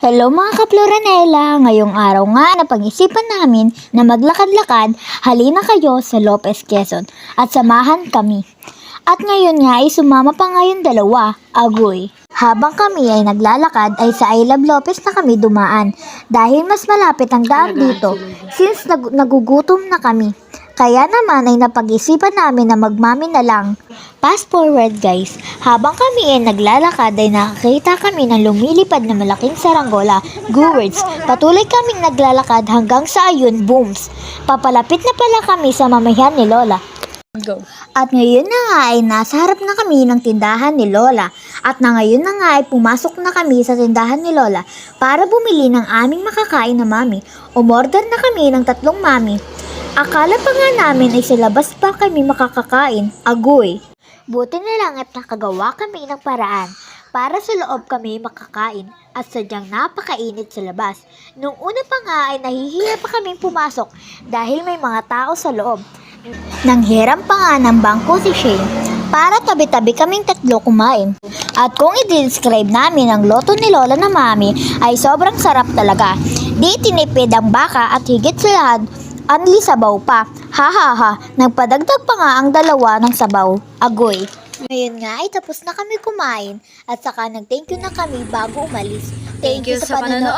Hello mga kaploranela! Ngayong araw nga napag-isipan namin na maglakad-lakad, halina kayo sa Lopez, Quezon at samahan kami. At ngayon nga ay sumama pa ngayon dalawa, Agoy. Habang kami ay naglalakad ay sa I Love Lopez na kami dumaan dahil mas malapit ang daan dito since nagugutom na kami. Kaya naman ay napag-isipan namin na magmami na lang. Fast forward guys, habang kami ay naglalakad ay nakakita kami ng lumilipad na malaking saranggola, gourds. Patuloy kaming naglalakad hanggang sa ayun, booms. Papalapit na pala kami sa mamayan ni Lola. Go. At ngayon na nga ay nasa harap na kami ng tindahan ni Lola. At na ngayon na nga ay pumasok na kami sa tindahan ni Lola para bumili ng aming makakain na mami. Umorder na kami ng 3 mami. Akala pa nga namin ay sa labas pa kami makakakain, Agoy. Buti na lang at nakagawa kami ng paraan para sa loob kami makakain at sadyang napakainit sa labas. Nung una pa nga ay nahihiya pa kaming pumasok dahil may mga tao sa loob. Nanghiram pa nga ng bangko si Shane para tabi-tabi kaming 3 kumain. At kung i-describe namin ang loto ni Lola na mami ay sobrang sarap talaga. Di tinipid ang baka at higit sa lahat, anli sabaw pa. Ha, nagpadagdag pa nga ang 2 ng sabaw, Agoy. Ngayon nga ay tapos na kami kumain at saka nag-thank you na kami bago umalis. Thank you sa panonood!